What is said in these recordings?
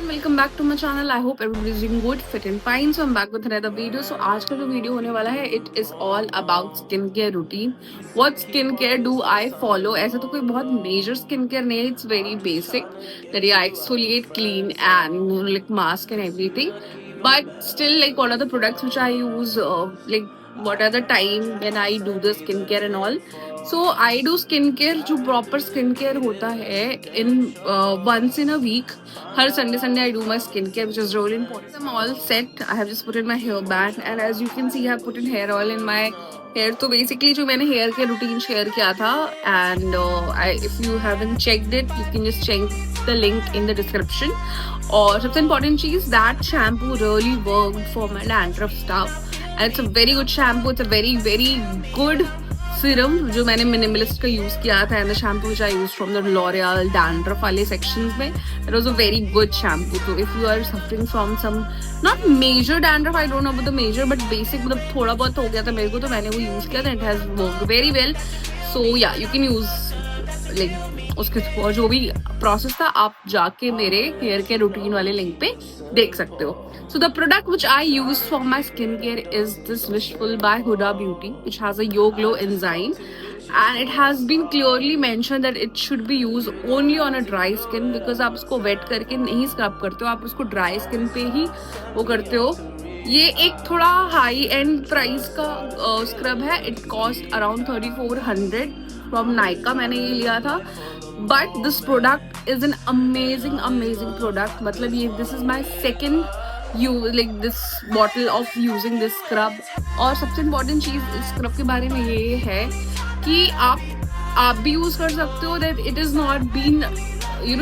and welcome back to my channel. I hope everybody is doing good, fit and fine. So I'm back with another video. So आज का जो video होने वाला है, it is all about skin care routine. What skin care do I follow? ऐसा तो कोई बहुत major skin care नहीं है. It's very basic. That I exfoliate, clean, and like mask and everything. But still, like what are the products which I use? Like what are the time when I do the skin care and all. So I do skin care जो proper skin care होता है in once in a week. हर Sunday I do my skin care which is really important. I am all set. I have just put in my hair band and as you can see I have put in hair oil in my hair. तो basically जो मैंने hair care routine share किया था and if you haven't checked it you can just check the link in the description. और सबसे important चीज that shampoo really work for my dandruff stuff and it's a very good shampoo. It's a very very good serum जो मैंने Minimalist का use किया था and the shampoo which I used from the L'Oreal dandruff वाले sections में. It was a very good shampoo. तो if you are suffering from some not major dandruff, I don't know about the major but basic मतलब थोड़ा बहुत हो गया था मेरे को, तो मैंने वो यूज किया था. It has worked very well. So yeah you can use like उसके जो भी प्रोसेस था आप जाके मेरे हेयर केयर रूटीन वाले लिंक पे देख सकते हो. So the product which I use for my skincare is this Wishful by Huda Beauty, which has a Yo Glow enzyme, and it has been clearly mentioned that it should be used only on a dry skin because आप उसको wet करके नहीं scrub करते हो, आप उसको dry skin पे ही वो करते हो. ये एक थोड़ा हाई एंड प्राइस का स्क्रब है. It cost around 3400 from Nykaa. मैंने ये लिया था but this product is an amazing amazing product. मतलब ये this is my second you like this bottle of using this scrub. और सबसे इम्पोर्टेंट चीज इस स्क्रब के बारे में ये है कि आप भी यूज कर सकते हो. That it is not been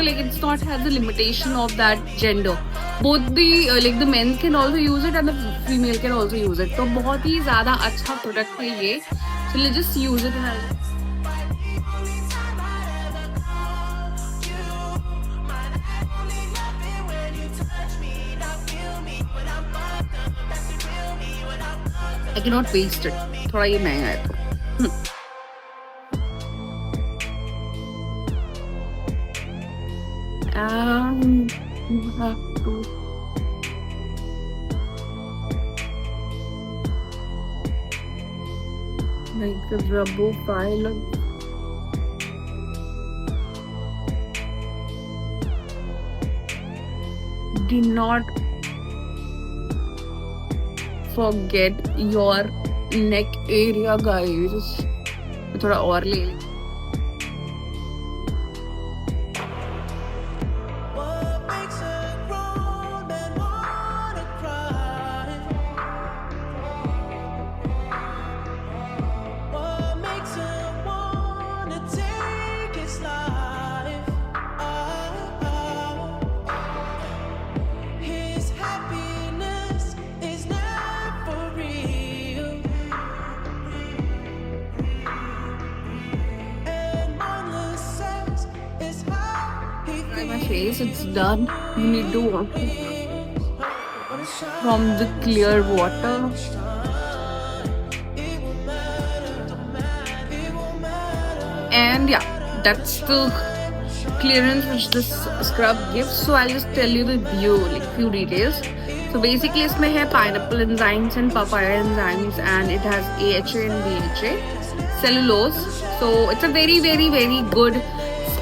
like it's not has the limitation of that gender. Both the like the men can also use it and the female can also use it. तो बहुत ही ज्यादा अच्छा product है ये. So let's just use it and I cannot waste it. थोड़ा ये महंगा है तो. And you have to make the rubber file. Do not forget your neck area, guys. थोड़ा और ले. My face, it's done. You need to wash it from the clear water. And yeah, that's the clearance which this scrub gives. So I'll just tell you the few details. So basically इसमें है pineapple enzymes and papaya enzymes and it has AHA and BHA, cellulose. So it's a very very very good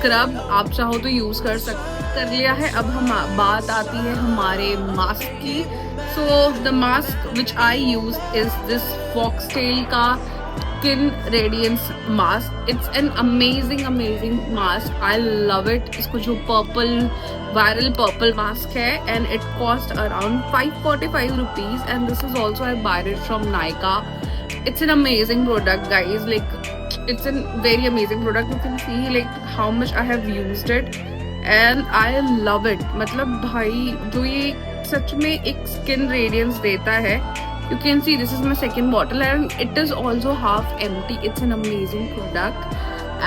scrub. आप चाहो तो use कर लिया है. अब हम बात आती है हमारे मास्क की. So the mask which I use is this Foxtale का skin radiance mask. It's an amazing amazing mask. I love it. इसको जो पर्पल वायरल पर्पल मास्क है and it cost around 545 rupees and this is also I buy it from Nykaa. It's an amazing product, guys. Like it's a very amazing product. You can see like how much I have used it and I love it. मतलब भाई जो ये सच में एक skin radiance देता है. You can see this is my second bottle and it is also half empty. It's an amazing product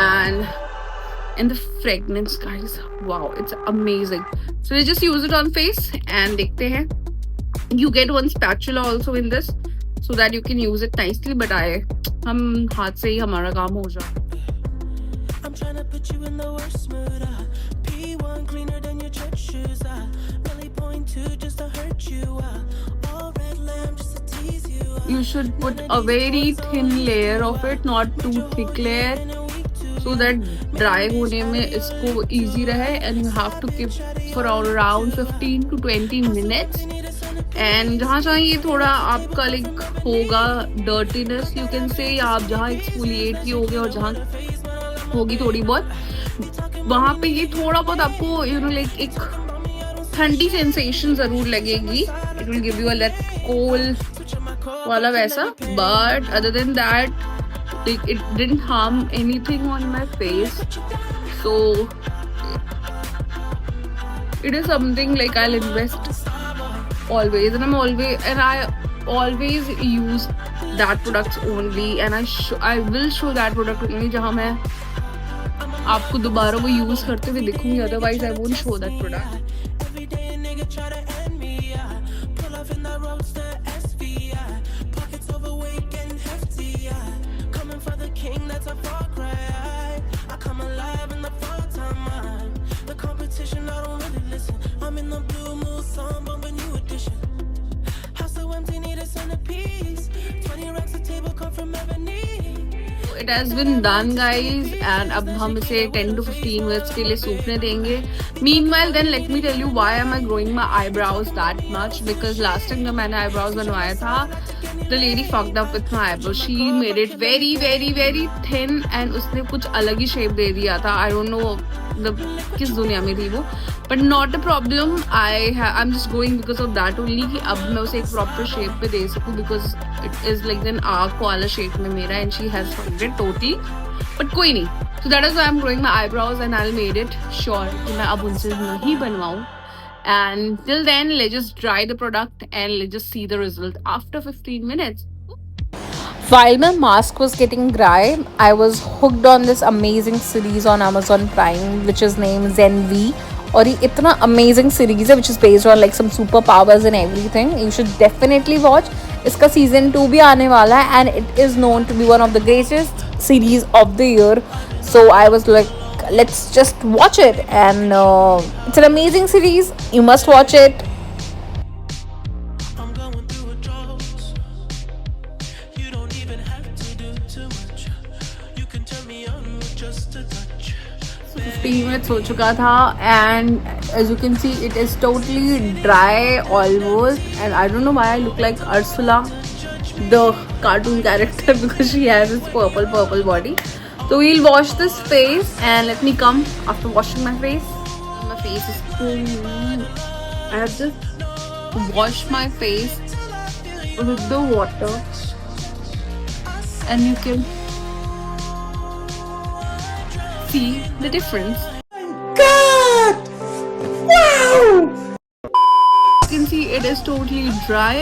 and the fragrance, guys, wow, it's amazing. So we just use it on face and देखते हैं. You get one spatula also in this. So that you can use it nicely, but हम हाथ से ही हमारा काम हो जाए. V1 cleaner than your church shoes. Really point to just to hurt you. All red lamb just to tease you. You should put a very thin layer of it, not too thick layer, so that dry होने में इसको easy रहे. And you have to keep for around 15 to 20 minutes. And जहाँ जहाँ ये थोड़ा आपका like होगा dirtiness, you can say, या आप जहाँ exfoliate किए होगे और जहाँ होगी थोड़ी बहुत, वहाँ पे ये थोड़ा बहुत आपको you know like एक ठंडी sensation जरूर लगेगी. It will give you a let cold वाला वैसा, but other than that, like it didn't harm anything on my face. So it is something like I'll invest always, and I always use that products only, and I will show that product only जहाँ मैं आपको दोबारा वो use करते हुए दिखूंगी. Otherwise I won't show that product. I'm in the blue mood, song bumping new edition. House so empty, need a centerpiece. 20 racks of table come from ebony. It has been done, guys, and अब हम इसे 10 to 15 minutes के लिए सूखने देंगे. Meanwhile, then let me tell you why am I growing my eyebrows that much? Because last time जब मैंने eyebrows बनवाया था, the lady fucked up with my eyebrows. She made it very, very, very thin, and उसने कुछ अलग ही shape दे दिया था. I don't know किस दुनिया में थी वो, but not a problem. I'm just going because of that only कि अब मैं उसे एक proper shape पे दे सकूँ, because it is like an arc वाला shape में मेरा, and she has fucked it totally. But कोई नहीं. So that is why I'm growing my eyebrows, and I'll made it sure कि मैं अब उनसे नहीं बनवाऊँ. And till then, let's just try the product and let's just see the result after 15 minutes. While my mask was getting dry, I was hooked on this amazing series on Amazon Prime, which is named Zenvi. और ये इतना amazing series है, which is based on like some superpowers and everything. You should definitely watch. इसका season 2 भी आने वाला है, and it is known to be one of the greatest series of the year. So I was like, let's just watch it, and it's an amazing series. You must watch it. I'm going through a drought. You don't even have to do too much. You can turn me on with just a touch. 15 minutes हो चुका था, and as you can see, it is totally dry almost, and I don't know why I look like Ursula, the cartoon character, because she has this purple body. So we'll wash this face, and let me come after washing my face. My face is cool. I have just washed my face with the water, and you can see the difference. God! Wow! You can see it is totally dry,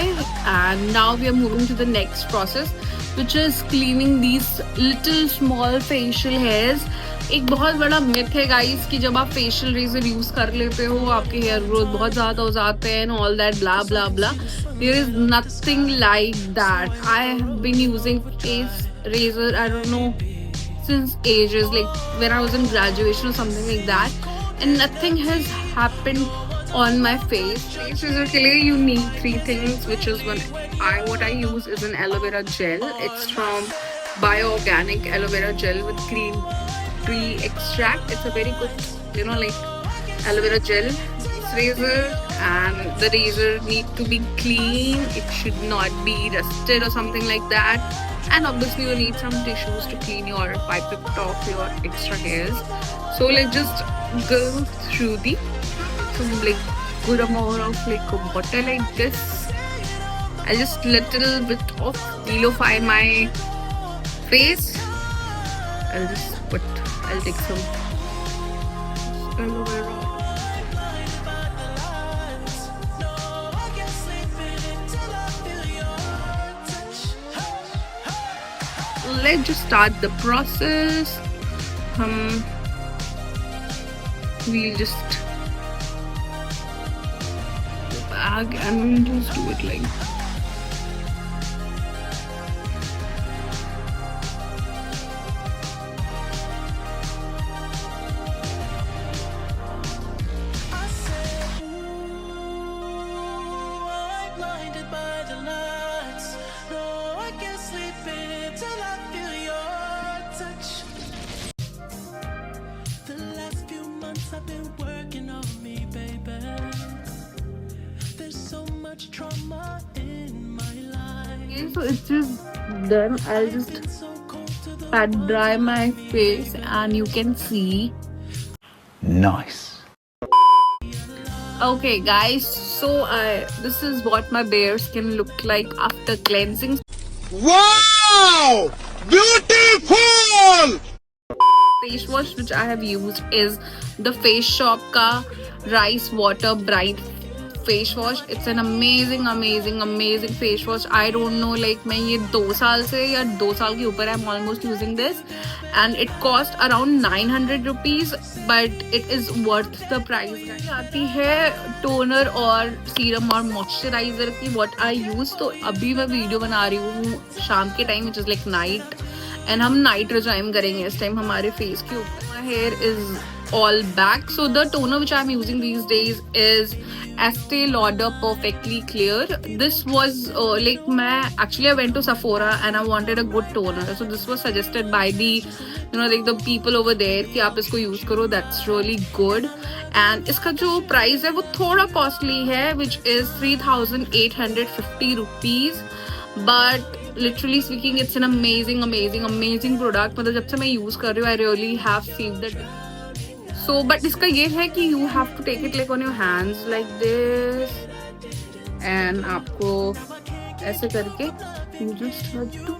and now we are moving to the next process, which is cleaning these little small facial hairs. एक बहुत बड़ा myth है guys कि जब आप facial razor use कर लेते हो आपके हेयर ग्रोथ बहुत ज्यादा हो जाते हैं and all that blah blah blah. There is nothing like that. I have been using face razor, I don't know, since ages, like when I was in graduation or something like that, and nothing has happened on my face. Face razor के लिए you need 3 things, which is what I use is an aloe vera gel. It's from Bio-Organic aloe vera gel with green tree extract. It's a very good, you know, like aloe vera gel. It's razor, and the razor need to be clean. It should not be rusted or something like that. And obviously you need some tissues to clean your pipette off your extra hairs. So let's just go through the some like good amount of like water like this. I'll just little bit of deolify my face. I'll take some aloe vera. Let's just start the process. We'll just bag and we'll just do it like much trauma in my life. Okay, so it's just done. I'll just So cold to the pat dry my face and you can see. Nice. Okay guys, so this is what my bare skin looked like after cleansing. Wow! Beautiful! Face wash which I have used is the Face Shop ka Rice Water Bright face wash. It's an amazing face wash. I don't know, like मैं ये 2 साल से या 2 साल के ऊपर I'm almost using this and it cost around 900 rupees but it is worth the price. आती है टोनर और सीरम और मॉइस्चराइजर की what I use. तो अभी मैं वीडियो बना रही हूँ शाम के time which is like night and हम नाइट रिजाइम करेंगे इस टाइम हमारे फेस के ऊपर. My hair is all back, so the toner which I'm using these days is Estee Lauder Perfectly Clear. This was like I went to Sephora and I wanted a good toner, so this was suggested by the like the people over there कि आप इसको use करो, that's really good. And इसका जो price है वो थोड़ा costly है which is 3,850 rupees, but literally speaking it's an amazing product. मतलब जब से मैं use कर रही हूँ I really have saved it. So but इसका ये है कि you have to take it like on your hands like this and आपको ऐसे करके you just have to.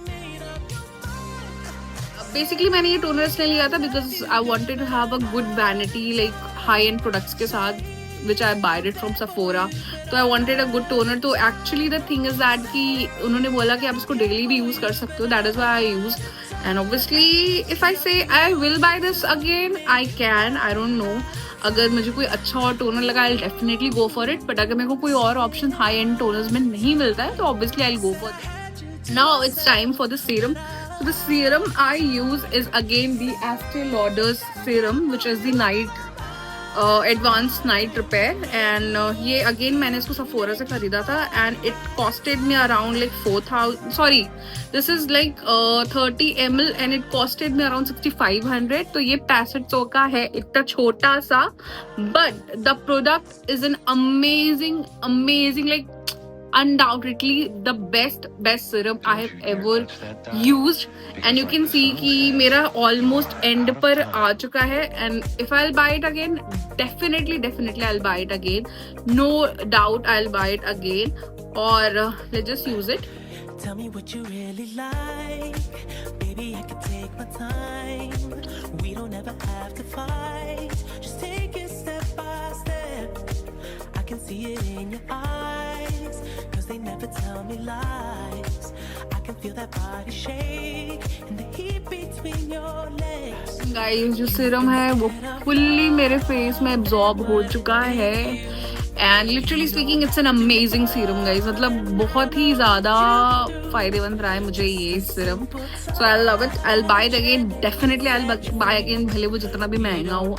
Basically मैंने ये toner इसलिए लिया था because I wanted to have a good vanity like high end products के साथ which I bought it from Sephora. So I wanted a good toner. तो actually the thing is that कि उन्होंने बोला कि आप इसको daily भी use कर सकते हो. That is why I use. And obviously if I say I will buy this again, I can. I don't know. अगर मुझे कोई अच्छा और toner लगा I'll definitely go for it. But अगर मेरे को कोई और option high end toners में नहीं मिलता है तो obviously I'll go for it. Now it's time for the serum. So the serum I use is again the Estee Lauder's serum which is the advanced night repair and ये again मैंने इसको Sephora से खरीदा था and it costed me around like 4,000. Sorry, this is like 30 ml and it costed me around 6,500. तो ये 6500 का है, इतना छोटा सा, but the product is an amazing like undoubtedly the best serum I have ever used. And you can see कि मेरा almost end पर आ चुका है and if I'll buy it again definitely I'll buy it again, no doubt I'll buy it again. Or let's just use it. Tell me what you really like. Baby, I can take my time. We don't ever have to fight. Just take it step by step. I can see it in your eyes. Cause they never tell me lies. I can feel that body shake. And the heat between your legs. Guys, जो serum है वो fully मेरे face में absorb हो चुका है. And literally speaking it's an amazing serum guys. मतलब बहुत ही ज़्यादा फायदेमंद रहा है मुझे ये serum. So I love it. I'll buy it again. Definitely I'll buy again. भले वो जितना भी महंगा हो,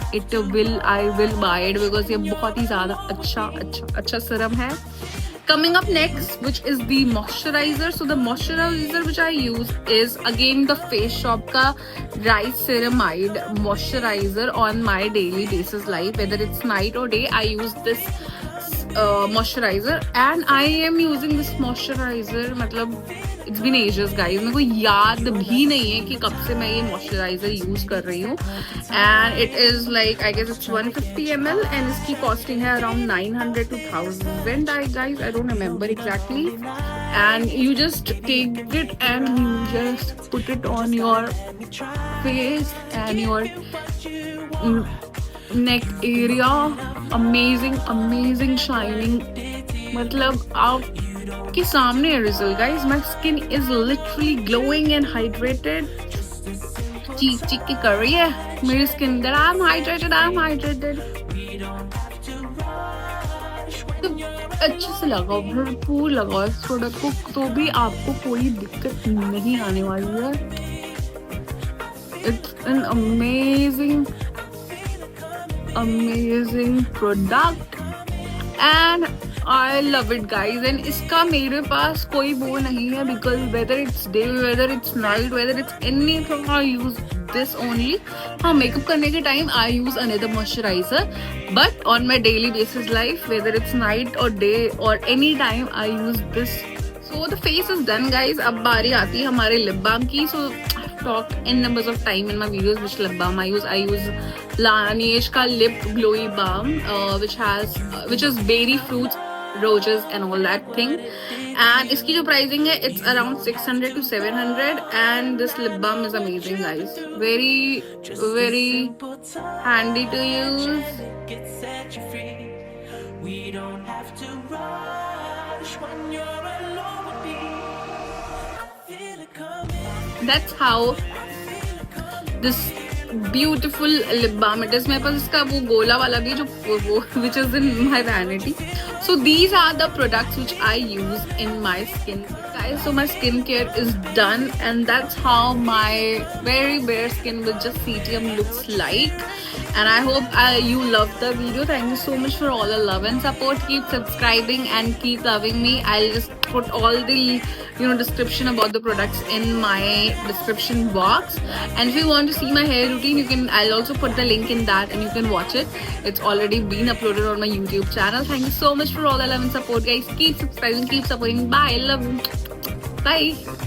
I will buy it because ये बहुत ही ज़्यादा अच्छा सीरम है. Coming up next, which is the moisturizer. So the moisturizer which I use is again the Face Shop ka Rice Ceramide moisturizer on my daily basis life. Whether it's night or day, I use this moisturizer and I am using this moisturizer. मतलब it's been ages guys. मेरे को याद भी नहीं है कि कब से मैं ये moisturizer use कर रही हूँ. And it is like I guess it's 150 ml and इसकी costing है around 900 to 1000 guys. I don't remember exactly. And you just take it and you just put it on your face and your neck area. Amazing shining. मतलब आपके सामने result guys. My skin is literally glowing and hydrated. चीख के कर रही है मेरी skin that I'm hydrated. तो अच्छे से लगाओ, भरपूर लगाओ इस प्रोडक्ट को, तो भी आपको कोई दिक्कत नहीं आने वाली है. It's an amazing product and I love it guys. And इसका मेरे पास कोई वो नहीं है because whether it's day, whether it's night, whether it's anything I use this only. हाँ, makeup करने के time I use another moisturizer, but on my daily basis life, whether it's night or day or any time, I use this. So the face is done, guys. अब बारी आती है हमारे lip balm की. So I've talked n numbers of time in my videos which lip balm I use. I use Laneige का lip glowy balm, which is berry fruits, roses and all that thing. And इसकी जो pricing है, it's around 600 to 700. And this lip balm is amazing, guys. Very, very handy to use. Get set you free. We don't have to rush when you're alone with me. I feel it coming. That's how this beautiful lip balm it is. मेरे पास इसका वो गोला वाला भी जो वो which is in my vanity. So these are the products which I use in my skin, guys. So my skincare is done, and that's how my very bare skin with just CTM looks like. And I hope you loved the video. Thank you so much for all the love and support. Keep subscribing and keep loving me. I'll just put all the description about the products in my description box. And if you want to see my hair routine, I'll also put the link in that and you can watch it. It's already been uploaded on my YouTube channel. Thank you so much for all the love and support, guys. Keep subscribing, keep supporting. Bye. Love you. Bye.